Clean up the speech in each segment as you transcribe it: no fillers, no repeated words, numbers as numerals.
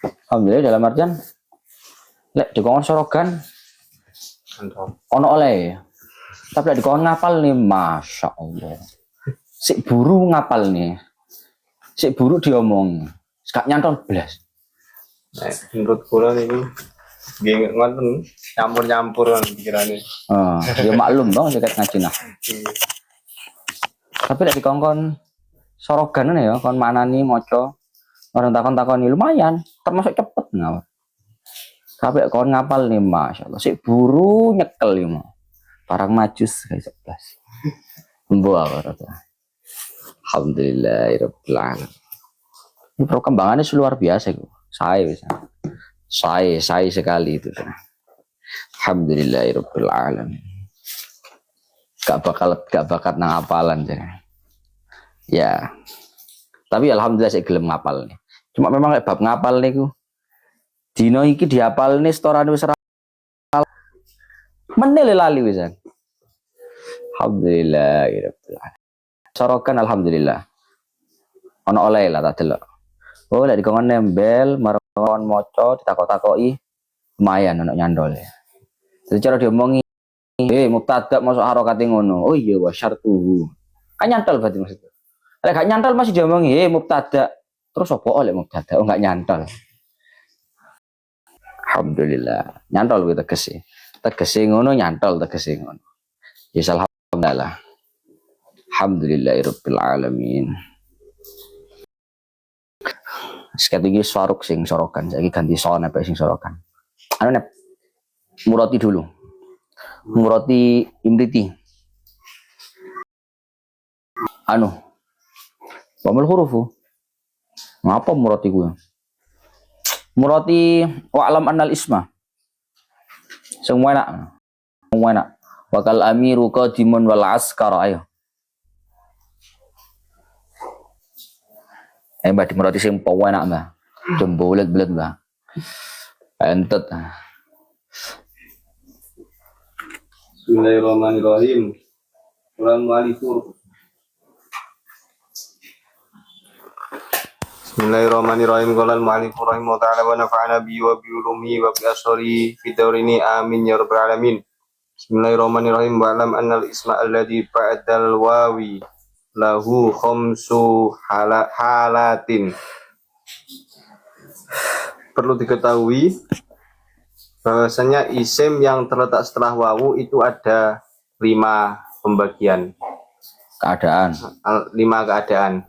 Alhamdulillah dalam artian lek dikon sorogan ono oleh. Tapi lek dikon ngapal nih, masya Allah. Si buru ngapal nih. Si buru diomong. Gak nyantol belas. Nah, menurut kula ini nggih ngoten nyampur-nyampur kan pikirane. Ya maklum dong dekat ngaji nah. Tapi lek dikongkon sorogan ya kon manani maca orang takon-takoni lumayan, termasuk cepet ngawur. Tapi kon ngapal nih masyaallah. Si buru nyekel iki mau. Barang majus kayak 11. Mbuh apa Alhamdulillahirabbil alamin. Ini perkembangannya luar biasa kok. Saya sekali itu. Alhamdulillahirabbil alamin. Gak bakat nang apalan ya. Tapi alhamdulillah saya gelem ngapal nih. Cuma memang lek bab ngapal niku dino iki dihafal nih setoran wis menel lali wisan. Alhamdulillahirabbil alamin. Sorokan alhamdulillah. Ono oleh lah tak delok. Oh lek dikon nembel marang maca ditakok-takoki lumayan ono nyandol ya. Jadi cara diomongi mubtada masuk harokate ngono. Oh iya wa syartuhu. Kan nyantol berarti maksudnya. Lek gak nyantol masih diomongi mubtada. Terus apa oleh mubtada? Oh enggak nyantol. Alhamdulillah. Nyantol kuwi tegese. Tegese ngono nyantol tegese ngono. Ya alhamdulillah. Alhamdulillahirabbil alamin. Sekarang ini Swaruk sing sorokan, saya ganti soal apa sing sorokan. Anu nih, Murati dulu, Murati Imriti. Anu, pamul hurufu. Ngapa Murati gue? Murati wa'lam annal isma. Semua enak. Wakal amiru qadimun wal askara ayo. Mbak dimurati sing pawa enak mbak, jembolet-bolet mbak, entet. Bismillahirrahmanirrahim. Bismillahirrahmanirrahim. Qala al-mu'allif rahimahullah ta'ala wa nafa'ana bi wa bi ulumi wa bi asari fi daurini amin ya rabbal alamin. Bismillahirrahmanirrahim. Wa'lam annal isma alladhi ba'dal wawi lahu khamsu halatin. Perlu diketahui bahwasanya isim yang terletak setelah wawu itu ada 5 pembagian Keadaan. 5 keadaan.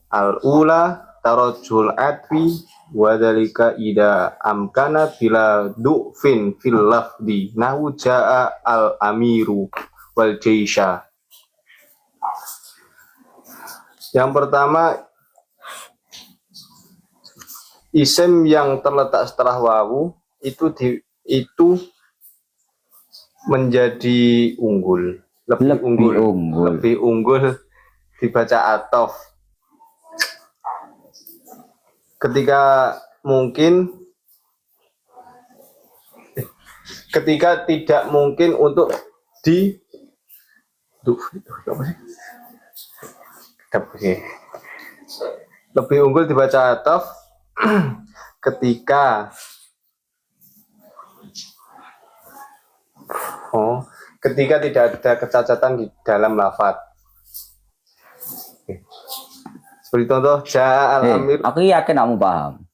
Al-ula tarajjul atwi wa dzalika ida amkana bila du'fin fil lafdi nahu jaa al-amiru wal jaisha. Yang pertama, isim yang terletak setelah wawu itu menjadi unggul, lebih unggul dibaca atof. Ketika tidak mungkin untuk lebih unggul dibaca atof ketika tidak ada kecacatan di dalam lafaz. Seperti contoh ja'a al-amir. Aku yakin kamu paham.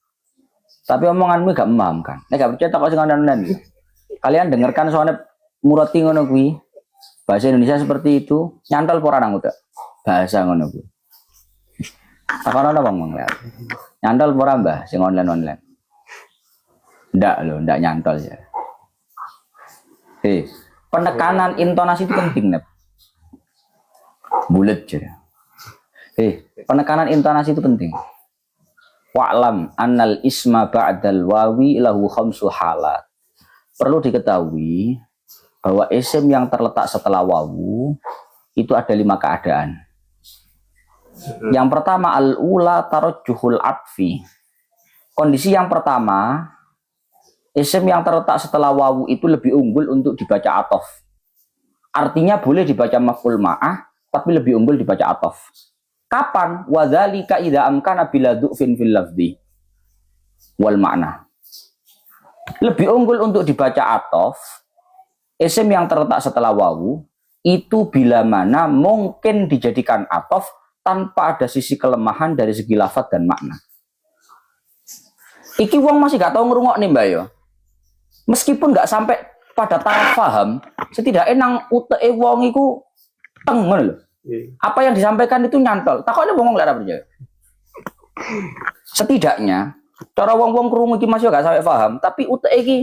Tapi omonganmu gak memahamkan. Nek gak percaya tak sing online. Kalian dengarkan soalnya Murati ngono kuwi. Bahasa Indonesia seperti itu, nyantol pora nang utek. Bahasa ngono kuwi. Takono Bang lihat. Nyantol pora Mbah sing online. Ndak nyantol ya. Penekanan intonasi itu penting, Nep. Bulet aja. Penekanan intonasi itu penting. Wa'lam annal isma ba'dal wawi lahu khamsu halat. Perlu diketahui bahwa isim yang terletak setelah wawu itu ada 5 keadaan. Yang pertama al-ula tarajjuhul atfi. Kondisi yang pertama, isim yang terletak setelah wawu itu lebih unggul untuk dibaca atof. Artinya boleh dibaca maf'ul ma'ah, tapi lebih unggul dibaca atof. Kapan? Wadzalika idza amkana bila du'fin fil lafzi. wal makna. Lebih unggul untuk dibaca atof isim yang terletak setelah wawu itu bila mana mungkin dijadikan atof tanpa ada sisi kelemahan dari segi lafadz dan makna. Iki wong masih gak tahu ngerungok nih mbak yo. Meskipun gak sampai pada taraf paham, setidaknya nang uteke wong iku tengen loh. Apa yang disampaikan itu nyantol. Takutnya wong gak percaya. Setidaknya cara wong-wong krungu iki masih gak sampai paham, tapi uteke iki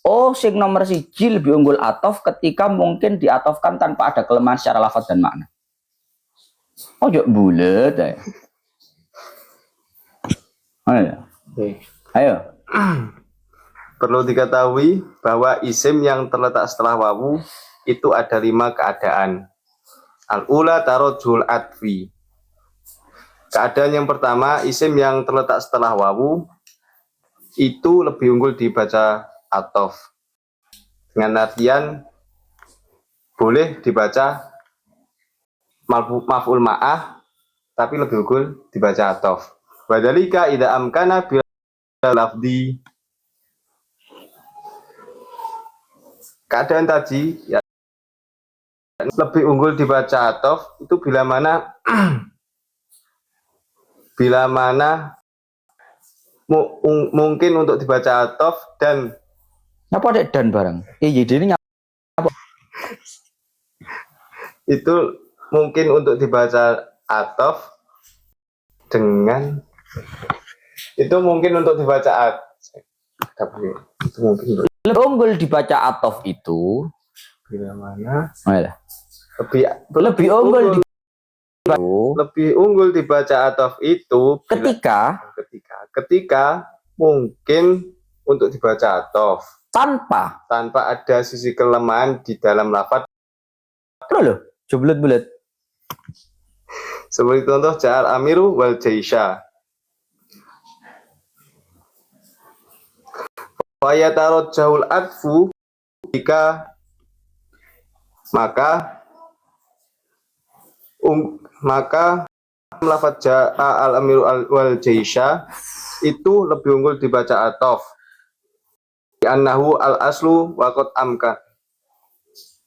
oh sing nomor siji lebih unggul atof ketika mungkin diatofkan tanpa ada kelemahan secara lafadz dan makna. Oh jok bulet ya. Ayo. Ayo. Perlu diketahui bahwa isim yang terletak setelah wawu itu ada 5 keadaan. Al-ula tarojul adfi. Keadaan yang pertama, isim yang terletak setelah wawu itu lebih unggul dibaca atof. Dengan artian boleh dibaca maf'ul ma'ah tapi lebih unggul dibaca atof. Wadhalika idza amkana bil lafdi. Keadaan tadi ya, lebih unggul dibaca atof itu bila mana mungkin untuk dibaca atof dan Apa dek dan barang? Jadi ini apa? itu mungkin untuk dibaca atof dengan itu mungkin untuk dibaca itu mungkin Lebih unggul dibaca atof itu bila mana lebih unggul lebih unggul dibaca atof itu ketika mungkin untuk dibaca atof tanpa ada sisi kelemahan di dalam lafadz. Loh, bulet-bulet. Seperti contoh ja'al amiru wal jaisha. Wa yatarajjahul adfu jika maka lafadz ja'al amiru wal jaisha itu lebih unggul dibaca atof. Li'annahu al-aslu wa qad amkan.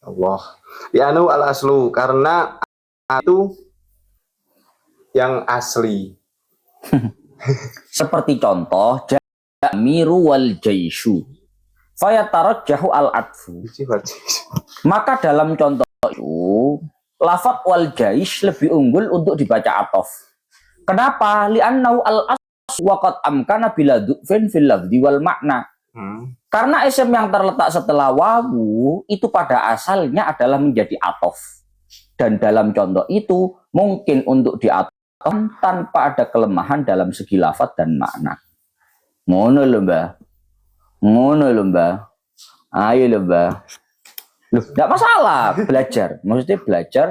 Allah. Li'annahu al-aslu karena itu yang asli. Seperti contoh jamiru wal jaishu. Fayatarajjahu al-adfu. Maka dalam contoh itu lafadz wal jaish lebih unggul untuk dibaca atof. Kenapa? Li'annahu al-aslu wa qad amkana bila du'fin fil lafzi wal makna. Karena isim yang terletak setelah wawu itu pada asalnya adalah menjadi atof. Dan dalam contoh itu mungkin untuk diatof tanpa ada kelemahan dalam segi lafadz dan makna. Ngono lho Mbah. Ayo lho Mbah. Loh, enggak masalah belajar. Maksudnya belajar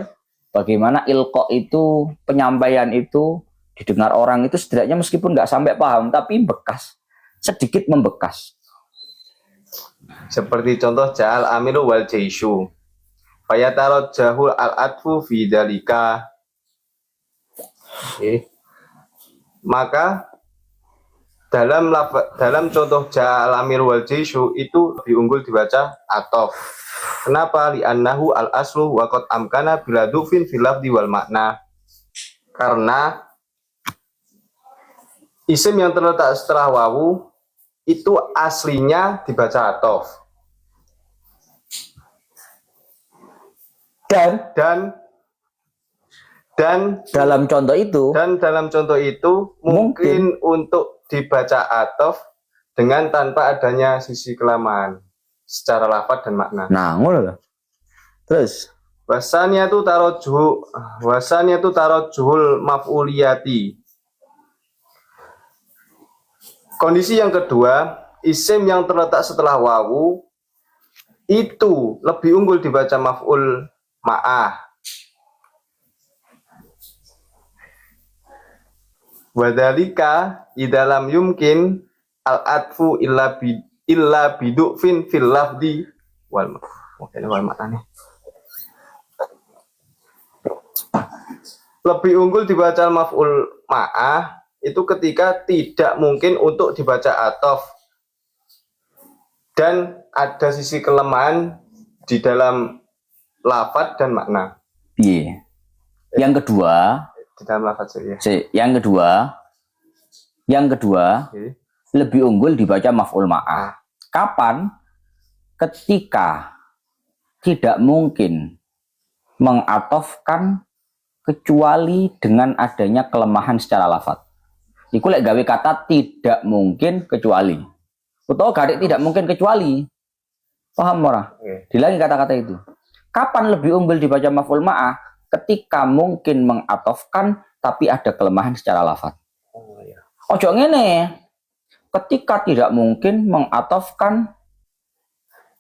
bagaimana ilqa itu, penyampaian itu didengar orang itu setidaknya meskipun nggak sampai paham tapi bekas. Sedikit membekas. Seperti contoh ja'al amiru wal jaishu. Fayatarajjahul al-adfu fi dzalika. Maka dalam contoh ja'al amiru wal jaishu itu lebih unggul dibaca atof. Kenapa? Li'annahu al-aslu wa qad amkana bila du'fin fil lafzi wal makna. Karena isim yang terletak setelah wawu itu aslinya dibaca atof. Dan dalam contoh itu mungkin untuk dibaca atof dengan tanpa adanya sisi kelemahan secara lafadz dan makna. Nah, ngono. Terus Wasaniyatu tarajjuhul maf'uliyati. Kondisi yang kedua, isim yang terletak setelah wawu itu lebih unggul dibaca maf'ul ma'ah. Wadhalika idalam yumkin al-adfu illa bidu'fin fil lafdi wal makna. Lebih unggul dibaca maf'ul ma'ah itu ketika tidak mungkin untuk dibaca atof dan ada sisi kelemahan di dalam lafadz dan makna. Iya. Yang kedua, Di dalam lafadz ya. Yang kedua, Oke. lebih unggul dibaca maf'ul ma'ah. Kapan? Ketika tidak mungkin mengatofkan kecuali dengan adanya kelemahan secara lafadz. Iku lek gawe kata tidak mungkin kecuali. Utawa garik tidak mungkin kecuali. Paham ora? Oke. Dilangi kata-kata itu. Kapan lebih unggul dibaca maf'ul ma'ah? Ketika mungkin mengatofkan tapi ada kelemahan secara lafadz. Oh ya. Ojo ngene. Ketika tidak mungkin mengatofkan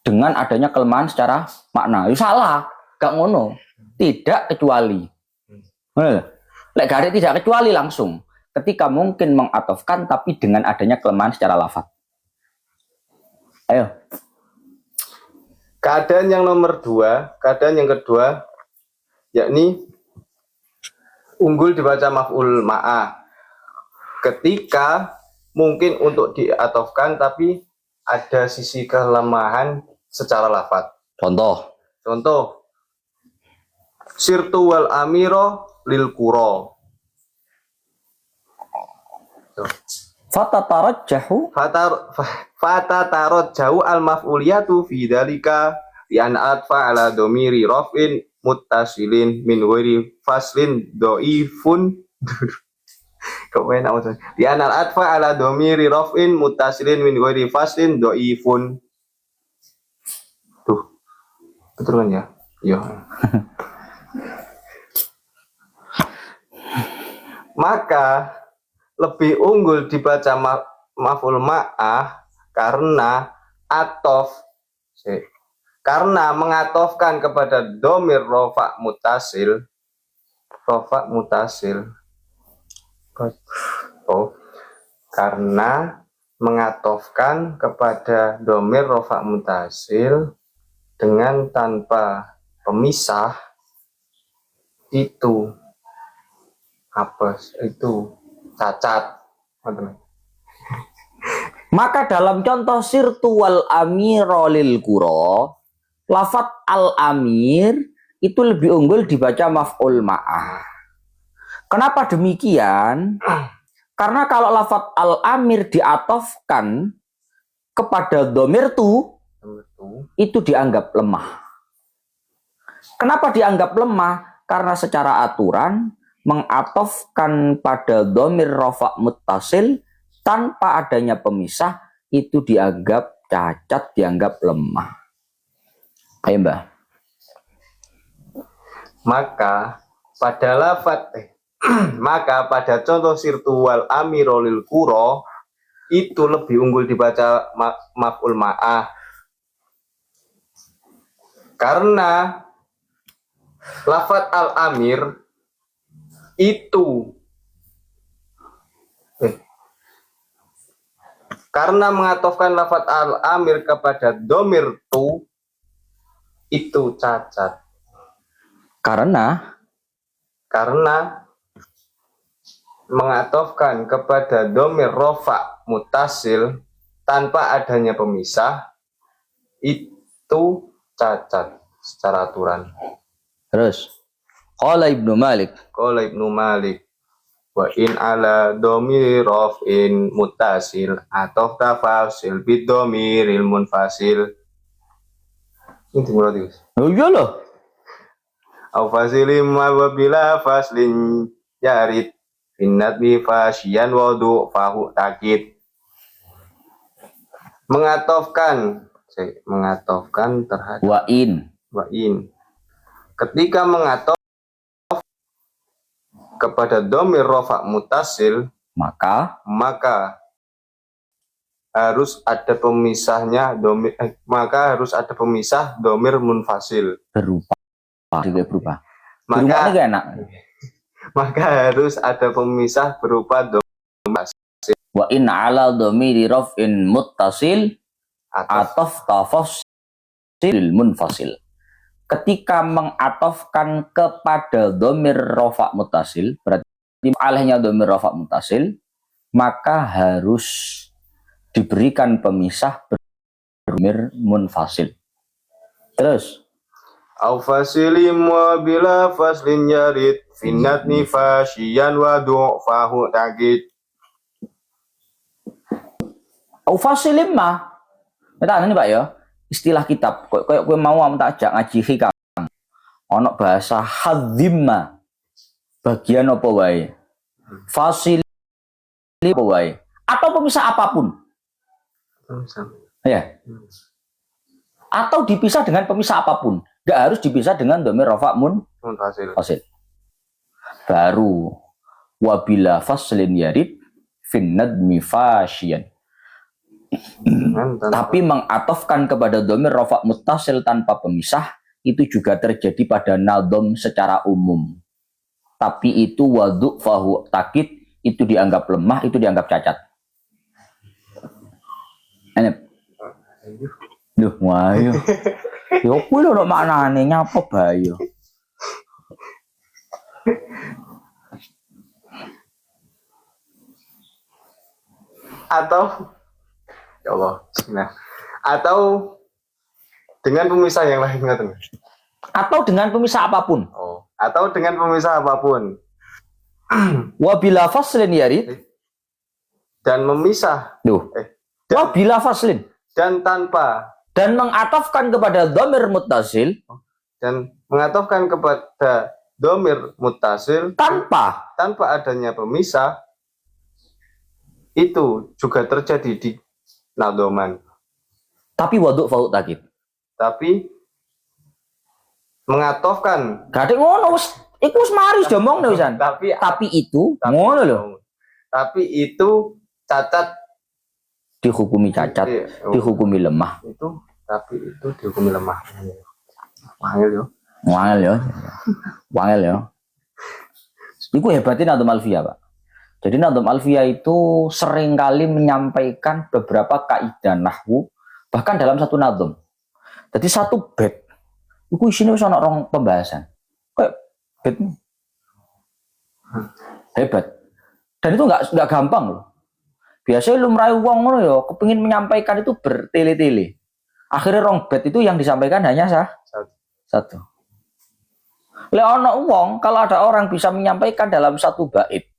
dengan adanya kelemahan secara makna. Itu salah, gak ngono. Tidak kecuali. Lek garik tidak kecuali langsung. Ketika mungkin mengatofkan tapi dengan adanya kelemahan secara lafadz. Ayo. Keadaan yang kedua, yakni unggul dibaca maf'ul ma'ah. Ketika mungkin untuk diatofkan tapi ada sisi kelemahan secara lafadz. Contoh, sirtu wal amiro lil kuro. Fatatarajjahu Fatatarot jauh al maf'uliyatu fi dalika bi an atfa ala domiri raf'in muttasilin min ghairi faslin doifun. Kemain apa? Di an atfa ala domiri raf'in muttasilin min ghairi faslin doifun. Tuh. Betul kan ya? Iya. Maka lebih unggul dibaca maf'ul ma'ah karena mengatofkan kepada domir rofa mutasil. Karena mengatofkan kepada domir rofa mutasil dengan tanpa pemisah itu cacat. Maka dalam contoh sirtu wal amiro lil kuro, lafadz al-amir itu lebih unggul dibaca maf'ul ma'ah. Kenapa demikian? Karena kalau lafadz al-amir diatofkan kepada domir tu, itu dianggap lemah. Kenapa dianggap lemah? Karena secara aturan mengatofkan pada domir rofa muttasil tanpa adanya pemisah itu dianggap cacat, dianggap lemah. Ayo Mbah. Maka pada contoh sirtu wal amiro lil kuro itu lebih unggul dibaca maf'ul ma'ah karena lafadz al-amir itu karena mengatofkan lafadz al-amir kepada domir tu itu cacat. Karena mengatofkan kepada domir rofa mutasil tanpa adanya pemisah itu cacat secara aturan. terus Qala Ibnu Malik Wa in ala domir raf'in muttasil atau tafasil bid domiril munfasil. Ini dimulai Gus. Oh iya loh. Au fasilim wa bila faslin yarid finnat bi fasyian wudu fahu takid. Mengatofkan terhadap Wa in. Ketika mengatof kepada domir rofa mutasil maka harus ada pemisahnya domir munfasil berubah. Maka harus ada pemisah berupa domir munfasil. Wa in ala domiri raf'in muttasil atof tafasil munfasil. Ketika mengatofkan kepada domir rofa mutasil, berarti alihnya domir rofa mutasil, maka harus diberikan pemisah berdomir munfasil. Terus Au fasilim wa bila faslin yarid finnat nifashiyan wa du'fahu ta'gid. au fasilim mah. Kita ini Pak ya, istilah kitab. Kayak kowe mau tak ajak ngaji hikam. Ono bahasa hadzimma. Bagian apa wae? Fasil apa wae? Atau pemisah apapun. Ya. Atau dipisah dengan pemisah apapun. Gak harus dipisah dengan dhamir rafa' munfasil. Baru wabila faslin yarid fin nadmi fashiyan. Tapi mengatofkan kepada dhamir rafa' muttasil tanpa pemisah itu juga terjadi pada nadom secara umum. Tapi itu waduk fahu takid, itu dianggap lemah, itu dianggap cacat. Enak. Duh, wayo. Yo kuwi lho maknane nyapa bayo. Atau ya Allah, nah. Atau dengan pemisah yang lain ngaten. Atau dengan pemisah apapun. Oh, atau dengan pemisah apapun. Wabila faslin yarid Dan memisah. Duh. Wabila faslin Dan tanpa. Dan mengatofkan kepada dhamir muttasil. Dan mengatofkan kepada dhamir muttasil Tanpa adanya pemisah. Itu juga terjadi di nadoman. Tapi waduk fahu takid. Tapi mengatofkan. Gak ada ngono wis. Iku wis mari domong wisan. Tapi itu ngono lho. Tapi itu cacat, Dihukumi cacat, dihukumi lemah. Tapi itu dihukumi lemah. Wangel yo. Wangel yo. Iku hebatnya Nadhum Alfiyah, Pak. Jadi Nadhum Alfiyah itu seringkali menyampaikan beberapa kaidah nahwu bahkan dalam satu nadhum. Jadi satu bait iku isine wis ana rong pembahasan. Kayak bait hebat. Dan itu enggak gampang loh. Biasanya lumrah wong ngono ya kepengin menyampaikan itu bertele-tele. Akhirnya rong bait itu yang disampaikan hanya satu. Le ono wong kalau ada orang bisa menyampaikan dalam satu bait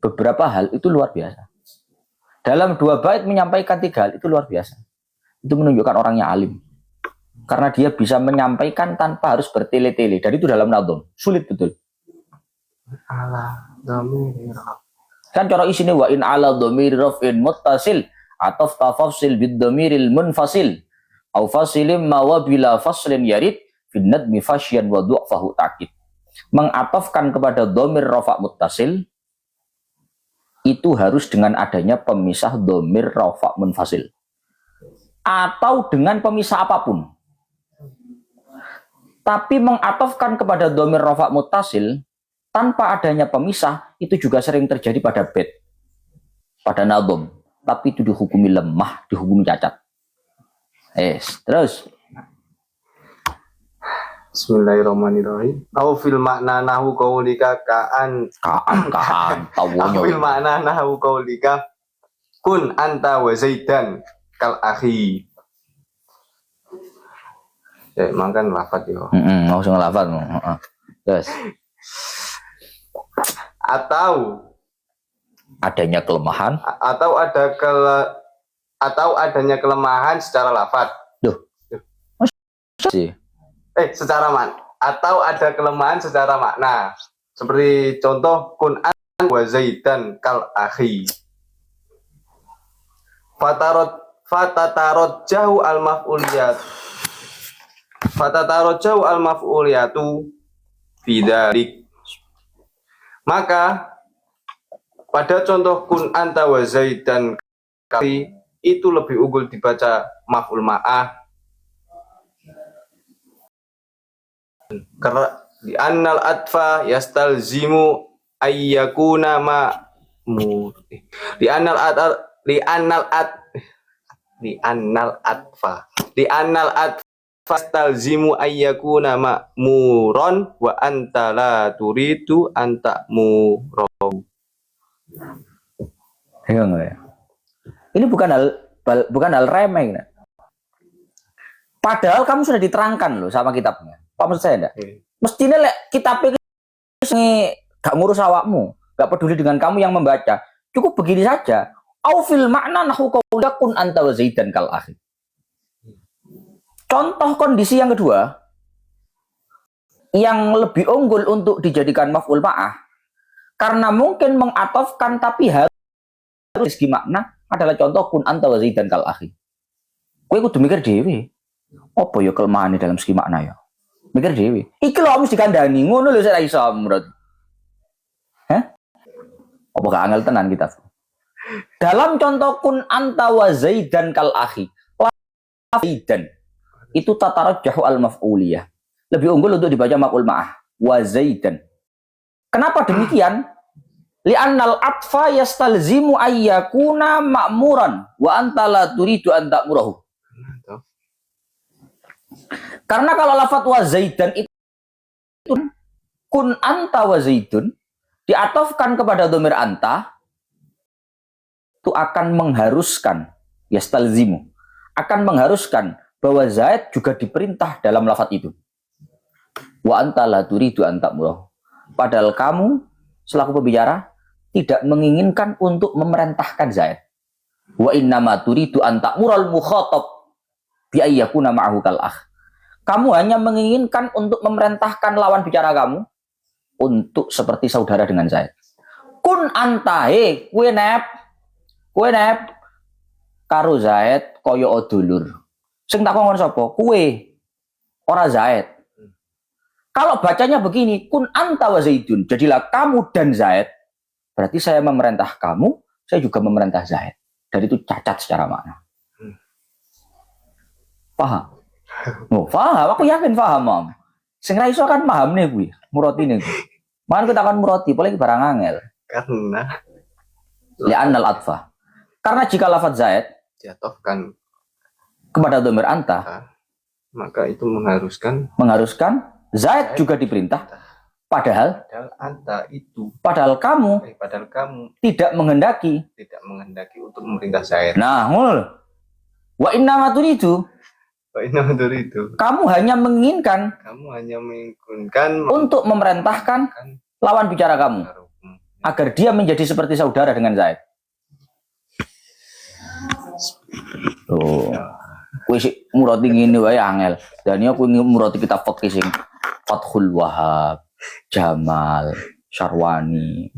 beberapa hal itu luar biasa. Dalam 2 bait menyampaikan 3 hal itu luar biasa. Itu menunjukkan orangnya alim. Karena dia bisa menyampaikan tanpa harus bertele-tele. Dan itu dalam nadhum. Sulit betul. Kan cara isine wa in ala dhamir raf'in muttasil atau tafsil bid dhamiril munfasil au fasilim ma wa bila faslin yarid fin nadmi fasyan wa du'fahu takid. Mengatofkan kepada dhamir rafa' muttasil itu harus dengan adanya pemisah dhamir rafa' munfasil atau dengan pemisah apapun. Tapi mengatofkan kepada dhamir rafa' muttasil tanpa adanya pemisah itu juga sering terjadi pada bait, pada nadhum. Tapi itu dihukumi lemah, dihukumi cacat. Terus. Bismillahirrahmanirrahim. Au fil makna nahu qaulika kaan Tawonyo. Au fil makna nahu qaulika kun anta wa zaidan kal akhi. Ya, makan lafaz yo. Langsung lafaz. Terus. Atau adanya kelemahan atau adanya kelemahan secara lafaz. Atau ada kelemahan secara makna. Seperti contoh kun an wa zaidan kal akhi. Fatatarot jauh al maf'uliyatu bidalik. Maka pada contoh kun anta wa zaidan kali itu lebih unggul dibaca maf'ul ma'ah. Karena di annal atfa yastalzimu ayyakuna ma'mur. Di annal atfa yastalzimu ayyakuna ma'muron wa anta la turidu anta muraw. Ya. Ini bukan hal remeh. Nah. Padahal kamu sudah diterangkan loh sama kitabnya. Pak maksud saya enggak? Mestinya kitabnya ini gak ngurus awakmu, gak peduli dengan kamu yang membaca. Cukup begini saja. Au fil makna nahu qaulakun anta wa zaidan kal akhi. Contoh kondisi yang kedua yang lebih unggul untuk dijadikan maf'ul ma'ah karena mungkin mengatofkan tapi harus segi makna adalah contoh kun anta wa zaidan kal akhi. Kowe kudu mikir dhewe. Apa ya kelemahan dalam segi makna ya? Mikir dhewe. Iki lho mesti dikandani, ngono lho saya iso menurut. Hah? Apa gak angel tenan kita? Dalam contoh kun anta wa zaidan kal akhi. Zaidan itu tatarajjahu al maf'uliyah. Lebih unggul untuk dibaca maf'ul ma'ah wa zaidan. Kenapa demikian? Li'annal atfa yastalzimu ayyakuna ma'muran wa anta la turidu an ta'murahu. Karena kalau lafaz wa zaidan itu kun anta wa zaidun diatofkan kepada dhamir anta itu akan mengharuskan yastalzimu akan mengharuskan bahwa Zaid juga diperintah dalam lafaz itu. Wa anta la turidu an ta'murahu. Padahal kamu selaku pembicara tidak menginginkan untuk memerintahkan Zaid. Wa innama turidu an ta'mural mukhatab bi ayyakuna ma'ahu kal akh. Kamu hanya menginginkan untuk memerintahkan lawan bicara kamu untuk seperti saudara dengan Zaid. Kun anta kue nep karo Zaid koyo dulur. Sing tak ngomong sapa? Kue ora Zaid. Kalau bacanya begini, kun anta wa zaidun, jadilah kamu dan Zaid. Berarti saya memerintah kamu, saya juga memerintah Zaid. Dan itu cacat secara makna. Paham? Oh, paham, aku yakin paham, Om. Sing ra iso kan paham nih kuwi, murotine kuwi. Mangan kita akan muroti, apalagi barang angel. Karena Li'annal atfa. Karena jika lafaz Zaid diatofkan kepada dhamir anta, maka itu mengharuskan Zaid juga diperintah. Padahal kamu tidak menghendaki untuk memerintah Zaid. Nah, ngono. Wa inna maturidu kamu hanya menginginkan untuk memerintahkan lawan bicara kamu agar dia menjadi seperti saudara dengan Zaid. Tuh. Kuwi sik murati ngene wae angel. Dan aku murati kitab fikih sing Fathul Wahhab, Jamal, Syarwani,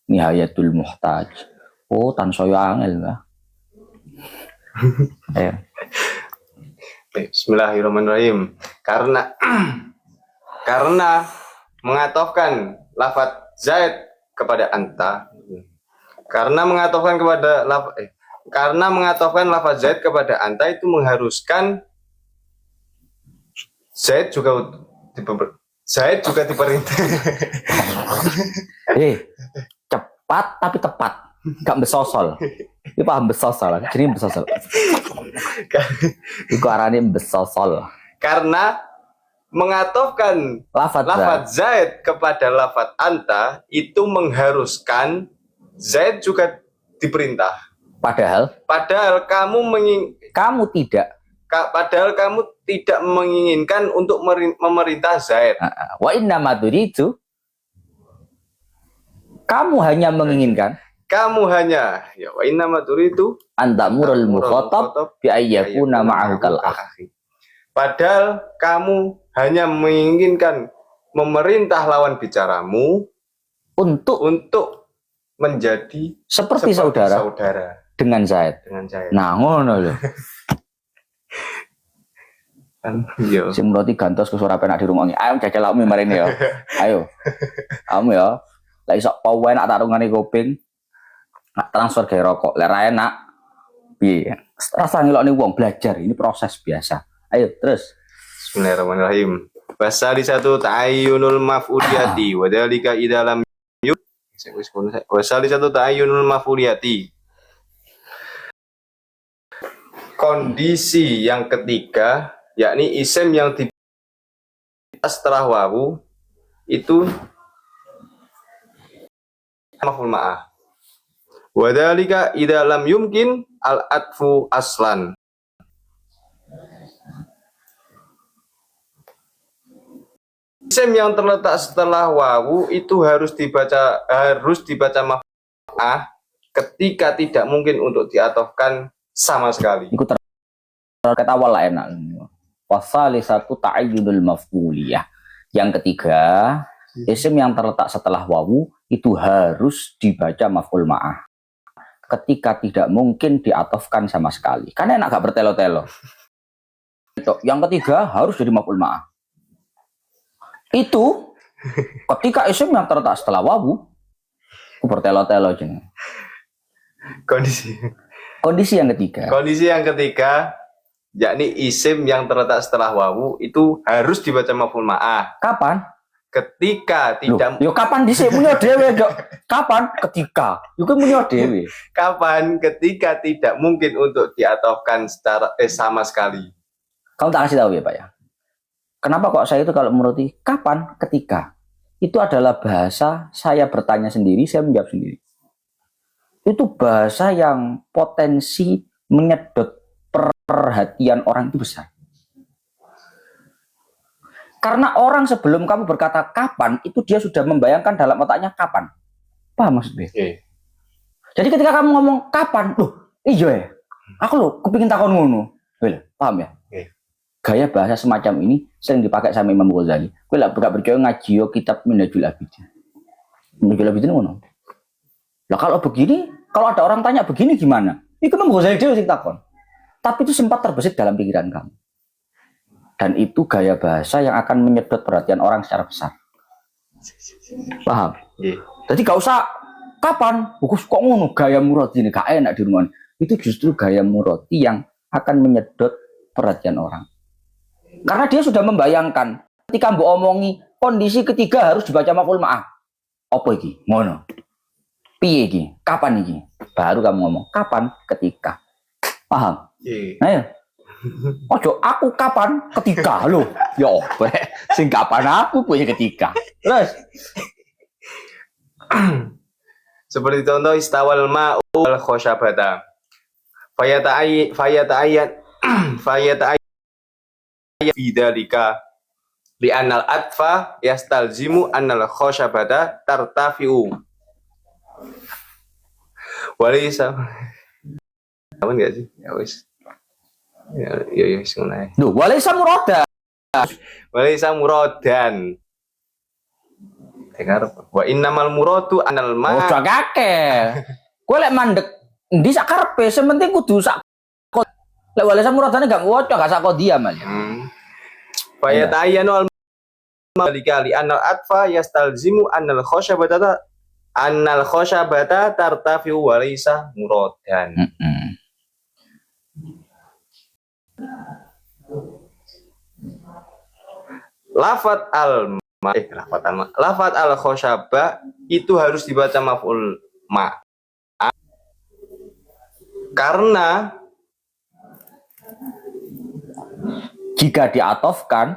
Nihayatul Muhtaj. Oh, tansaya angel, Mbak. Ayo. Bismillahirrahmanirrahim. Karena mengatofkan lafaz Zaid kepada anta. Karena mengatofkan lafaz Zaid kepada anta itu mengharuskan Zaid juga diperintah. Cepat tapi tepat. Gak besosol. Ini paham besosol. Jadi besosol. Iku arane besosol. Karena mengatofkan lafaz Zaid kepada lafaz anta itu mengharuskan Zaid juga diperintah. Padahal kamu tidak menginginkan untuk memerintah Zaid. Wa inna maturidu kamu hanya menginginkan wa inna maturidu antamurul mukhatab bi ayyakuna ma'ahu kal akhi. Padahal kamu hanya menginginkan memerintah lawan bicaramu untuk menjadi seperti saudara dengan Zaid. Nah, ngono lho. Iya. Sing berarti gantos ke suara penak dirungongi. Ayo jajal awakmu marine ya. Ayo. Kamu ya. Lah iso pawe nak tarungane kuping. Nak transfer gawe rokok. Lek ra enak piye? Rasa ngelokne wong belajar, ini proses biasa. Ayo terus. Bismillahirrahmanirrahim. Wasali satu ta'ayyunul maf'uliyati wa dzalika idalam wasali satu ta'ayyunul maf'uliyati. Kondisi yang ketiga yakni isim yang di setelah wawu itu maf'ul ma'ah. Wadhalika idza lam yumkin al-atfu aslan. Isim yang terletak setelah wawu itu harus dibaca maf'ah ketika tidak mungkin untuk diatofkan sama sekali. Iku terkait awal lah enak. Wasalisatu ta'ayyunul maf'uliyah. Yang ketiga, isim yang terletak setelah wawu itu harus dibaca maf'ul ma'ah ketika tidak mungkin diatofkan sama sekali. Kan enak gak bertelo-telo. Yang ketiga harus jadi maf'ul ma'ah. Itu ketika isim yang terletak setelah wawu aku bertelo-telo jeneng. Kondisi yang ketiga. Kondisi yang ketiga, yakni isim yang terletak setelah wawu itu harus dibaca maf'ul ma'ah. Kapan? Ketika tidak. Yo kapan dhisik munyo dhewe, Dok? Kapan? Ketika. Yo kuwi munyo dhewe. Kapan? Ketika tidak mungkin untuk diatofkan secara sama sekali. Kamu tak kasih tahu ya, Pak ya. Kenapa kok saya itu kalau menuruti kapan? Ketika. Itu adalah bahasa saya bertanya sendiri, saya menjawab sendiri. Itu bahasa yang potensi menyedot perhatian orang itu besar. Karena orang sebelum kamu berkata kapan, itu dia sudah membayangkan dalam otaknya kapan. Paham maksudnya? Jadi ketika kamu ngomong kapan, loh, iya ya. Aku loh, kepingin takon ngono. Paham ya? Gaya bahasa semacam ini sering dipakai sama Imam Ghazali. Kowe lek gak percaya ngaji yo kitab Minhajul Abidin. Minhajul Abidin ngono. Lah kalau begini, kalau ada orang tanya begini gimana? Itu Imam Ghazali dhewe sing takon. Tapi itu sempat terbesit dalam pikiran kamu. Dan itu gaya bahasa yang akan menyedot perhatian orang secara besar. Paham? Jadi gak usah kapan, kok ngono gaya Muradi ini gak enak di rumah. Itu justru gaya Muradi yang akan menyedot perhatian orang. Karena dia sudah membayangkan ketika mbok omongi kondisi ketiga harus dibaca maf'ul ma'ah. Apa iki? Ngono. Piye iki? Kapan iki? Baru kamu ngomong kapan? Ketika. Paham? Ayo. Ojo aku kapan? Ketika lho. Ya opo sing kapan aku punya ketika. Terus seperti contoh istawal ma'u al khosyabata. Fayata'ayyat bidzalika li'annal atfa yastalzimu annal khosyabata tartafi'u. Walisa. Apa enggak sih? Ya wis. Ya wis ngono ae. Duh, walisa muradan. Walisa muradan. Dengar wa innamal muradu anal ma. Oh, kakek. Kowe lek mandek ndi sak karepe, sementing kudu sak. Lek walisa muradane gak waca gak sak dia mal. Fa yatayyanu al malika li anal atfa yastalzimu annal khosyabata tartafi'u walisa muradan. Lafat al khosyabah itu harus dibaca maf'ul ma. Karena jika diatofkan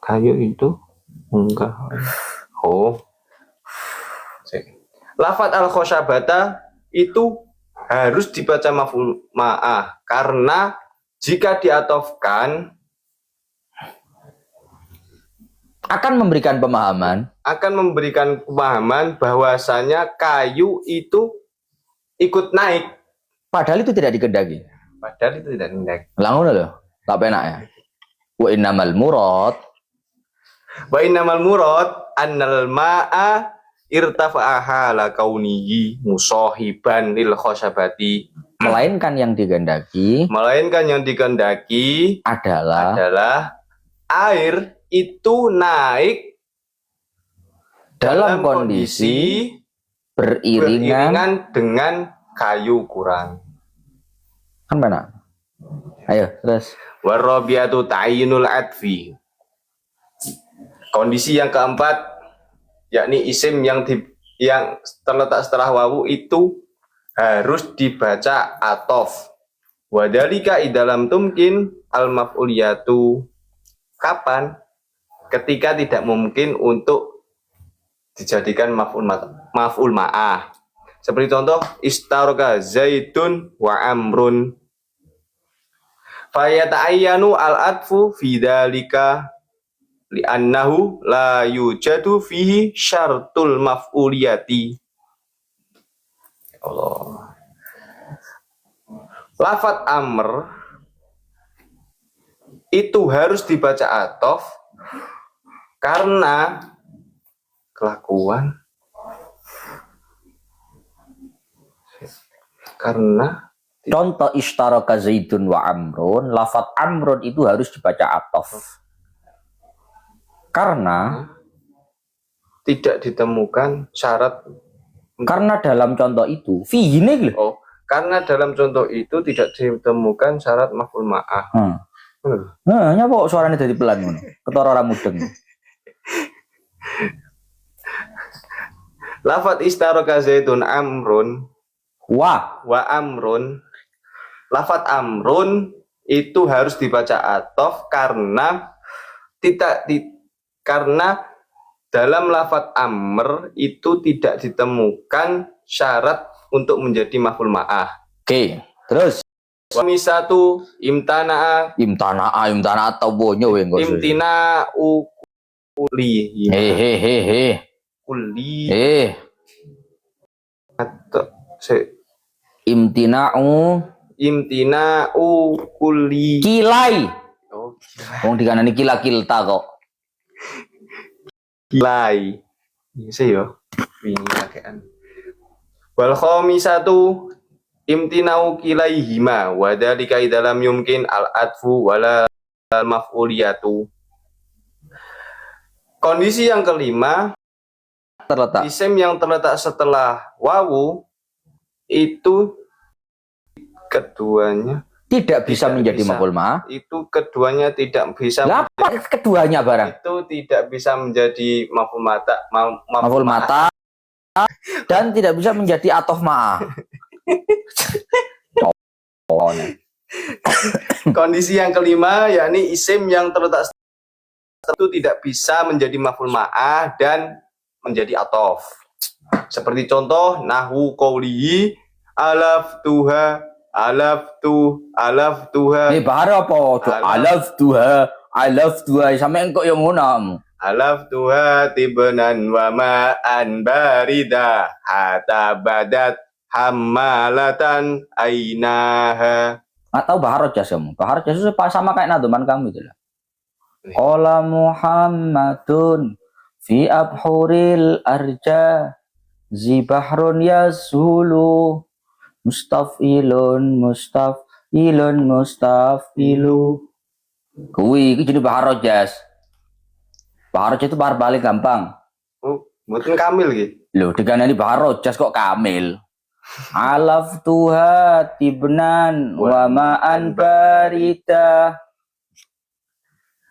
kayu itu enggak. Lafat al khosyabata itu harus dibaca maf'ul ma'ah karena jika diatofkan akan memberikan pemahaman bahwasanya kayu itu ikut naik. Padahal itu tidak dikehendaki. Lah ngono lho, tak penak ya. Wa innamal murad annal ma'a irtafa'a hala kaunihi musahiban lil khosyabati. Melainkan yang dikehendaki adalah air itu naik dalam kondisi beriringan dengan kayu kurang. Kan benar. Ayo terus. Warabiatu ta'yinul atfi. Kondisi yang keempat yakni isim yang terletak setelah wawu itu harus dibaca atof. Wadhalika idalam tumkin al maf'uliyatu. Kapan? Ketika tidak mungkin untuk dijadikan maf'ul ma'ah. Seperti contoh istaraka Zaidun wa Amrun. Fayata'ayyanu al-atfu fi dzalika li'annahu la yujadu fihi syartul maf'uliyati. Allah. Lafat amr itu harus dibaca atof karena kelakuan, karena Contoh istaraka Zaidun wa Amrun, lafat Amrun itu harus dibaca atof. Karena tidak ditemukan syarat. karena dalam contoh itu fihi nih. Oh, karena dalam contoh itu tidak ditemukan syarat maf'ul ma'ah. Nah, nyapa suaranya dari pelan ngono. Ketara ora mudeng. Lafat istaraka Zaidun Amrun Wah, wa Amrun. Lafat Amrun itu harus dibaca atof karena karena dalam lafat amr itu tidak ditemukan syarat untuk menjadi maf'ul ma'ah. oke. Terus Wa misatu imtana'a imtana atau bonyo we engko. imtina'u kulli. Hehehe. Kulli. Atau imtina'u kulli. Kilai. Oh, Wong dikanani kilta kok. kilai. Iya yo. Wingi kakean. Wal khamisatu imtina'u kilaihima wa dzalika idza lam yumkin al-atfu wala al-maf'uliyatu. Kondisi yang kelima, Terletak. isim yang terletak setelah wawu itu keduanya Tidak bisa Tidak menjadi bisa. maf'ul ma'ah. itu keduanya tidak bisa Lah, apa keduanya barang? itu tidak bisa menjadi maf'ul Maf'ul mata dan tidak bisa menjadi atof ma'ah. Kondisi yang kelima yakni isim yang terletak itu tidak bisa menjadi maf'ul ma'ah dan menjadi atof. Seperti contoh nahwu qaulihi alaftuha. Bahar apa? Alaf tuha sampe engkok yang ngono. Alaftuha tibnan wa ma'an barida hatta badat hammalatan ainaha. Atau bahar jasamu. Bahar jasu sama kayak naduman kamu itu lah. Qala Muhammadun fi abhuril arja zibahrun yazulu mustafilu. Kuwi iki jenenge bahar jas. Bahar jas itu bahar balik gampang. Oh, mboten kamil iki. Loh, diganani bahar jas kok kamil. Alaf tuha tibnan wa ma'an barita.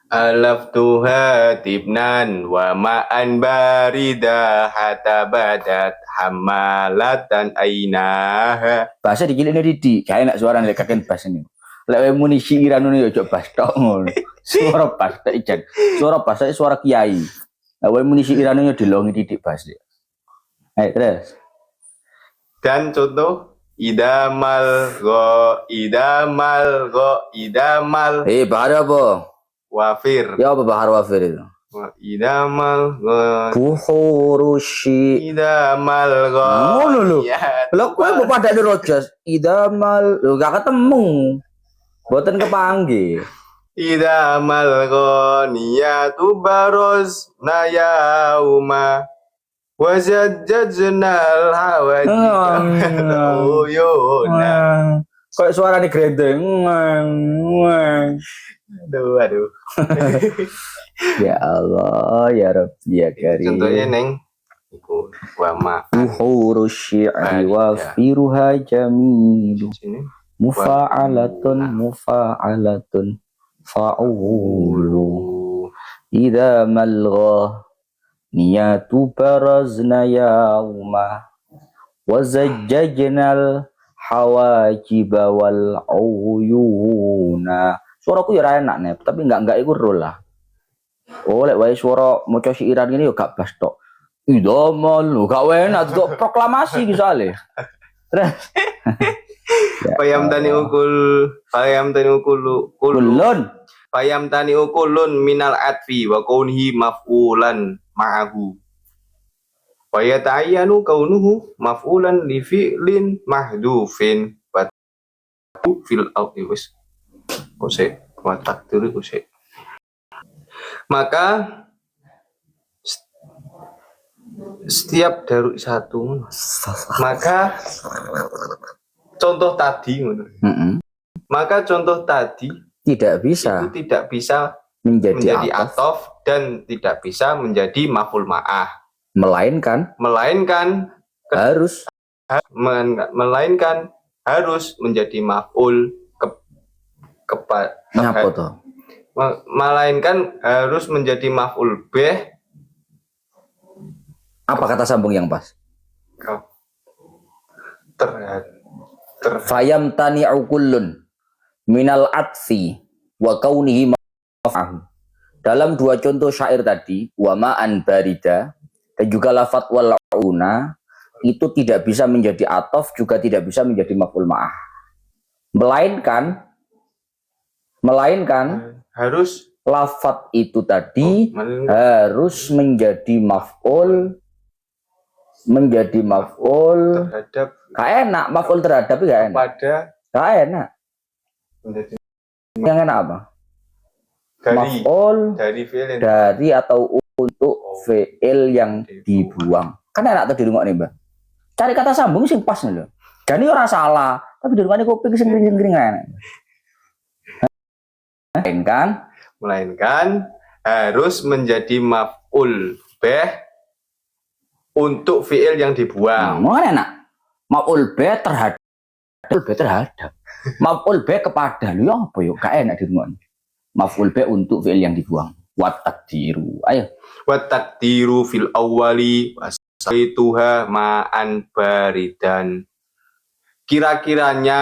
Alaftuha tibnan wa ma'an barida hatta badat hammalatan ainaha. Bahasa dikilikne Didi, gawe nek suara nek kakek bas ini. Lek wae muni siiran ngono ya ojo bas tok ngono. Suara bas tok ijan. Suara bas iki suara kiai. Lek wae muni siiran yo dilongi Didik bas. Ayo terus. Dan contoh idamal. Bahar apa? Wafir. Ya apa bahar wafir itu? Idamal Buhurushi. idamal Ngono lho. ya. Lho kowe mbok padane rojas. Idamal lho gak ketemu. Mboten kepanggih. Idamal ghaniyatu baroz nayauma wazajjajnal hawaji uyuna. Kayak suarane grendeng. Aduh. Ya Allah, ya Rabbi ya Karim. Contohnya neng iku wa ma Uhuru syi'ri wa firuha jamilu. sini Mufa'alatun fa'ulu. Idza malgha niyatu barazna yauma wa zajjajnal hawajiba wal uyuna. Suaraku ya enak nih, tapi enggak iku ro lah. Oh, lek wae swara maca siiran ngene yo gak bas tok. Idomal lu gak enak untuk proklamasi misalnya. Terus Payam tani ukulu kulun Payam tani ukulun minal atfi wa kaunihi maf'ulan ma'ahu. Wa yata'ayyanu kaunuhu maf'ulan li fi'lin mahdufin wa fil awli wis. Kose wa takdir kose. Maka setiap daru satu, maka contoh tadi, maka contoh tadi tidak bisa itu tidak bisa menjadi atof dan tidak bisa menjadi maf'ul ma'ah, melainkan harus menjadi maf'ul ngapa tuh? melainkan harus menjadi maf'ul bih. Apa kata sambung yang pas? Fayam tani'u kullun minal atfi wa kaunihi maf'ahu. Dalam dua contoh syair tadi, wa ma'an barida dan juga lafat wal'una, itu tidak bisa menjadi atof, juga tidak bisa menjadi maf'ul ma'ah. Melainkan harus lafat itu tadi harus menjadi maf'ul terhadap gak enak, maf'ul terhadap gak enak. Gak enak. Yang enak apa? Maf'ul dari atau untuk fi'il yang dibuang. Kan enak tuh di rumah nih, Mbak. Cari kata sambung sing pas nih loh. Jadi orang salah, tapi di rumah ini kuping sing kering enak. Melainkan harus menjadi maf'ul bih untuk fi'il yang dibuang. Mau enak. Maf'ul bih terhadap. Maf'ul bih kepada. Lu apa yuk? Gak enak di rumah. Maf'ul bih untuk fi'il yang dibuang. Wat takdiru. Ayo. Wat takdiru fil awwali wasaituha ma'an baridan. Kira-kiranya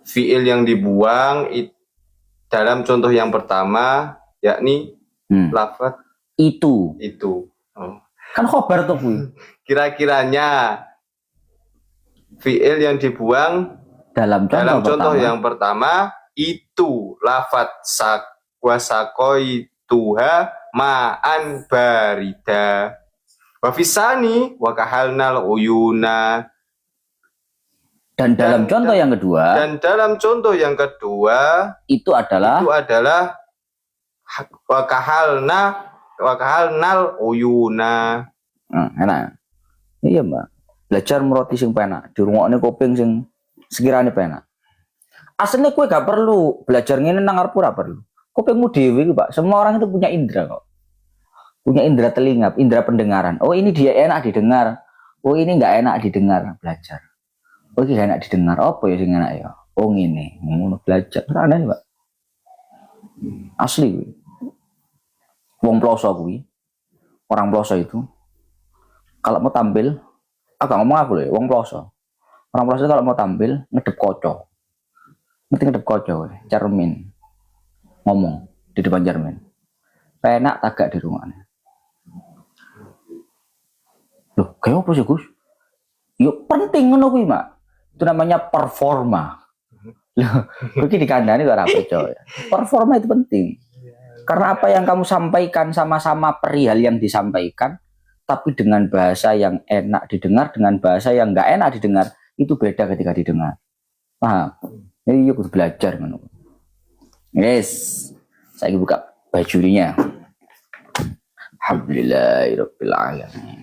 fi'il yang dibuang dalam contoh yang pertama yakni lafaz itu. Oh. Kan khobar tuh, Bu. Kira-kiranya fi'il yang dibuang dalam contoh yang pertama itu lafaz wasakoituha ma'an barida wa fisani wa kahalnal uyuna. Dan dalam contoh yang kedua itu adalah wakahalnal uyuna. Enak. Iya, Mbak. Belajar meroti sing penak, di rungokne kuping sing sekirane penak. Aslinya kue gak perlu belajar ngene nang arep ora perlu. Kupingmu dhewe iki, Pak. Semua orang itu punya indera kok. Punya indera telinga, indera pendengaran. Oh, ini dia enak didengar. Oh, ini enggak enak didengar. Belajar. Oh, ini enak didengar. Apa ya sing enak ya? Oh, ngene. Ngono belajar. Aneh, Pak. Asli kuwi. Wong ploso kuwi. Orang ploso itu kalau mau tampil, agak ngomong aku loh, wong ploso. Orang ploso kalau mau tampil ngedep koco. Ngerti ngedep koco, cermin. Ngomong di depan cermin. Penak tagak di rumahnya. Loh, kayak apa sih, Gus? Yuk penting ngono kuwi, Mak. Itu namanya performa. Loh, begini dikandani kok ora percaya. Performa itu penting. Karena apa yang kamu sampaikan sama-sama perihal yang disampaikan, tapi dengan bahasa yang enak didengar, dengan bahasa yang nggak enak didengar, itu beda ketika didengar. Paham? Ini yuk belajar. Yes, saya buka bajunya. Alhamdulillahirabbil alamin.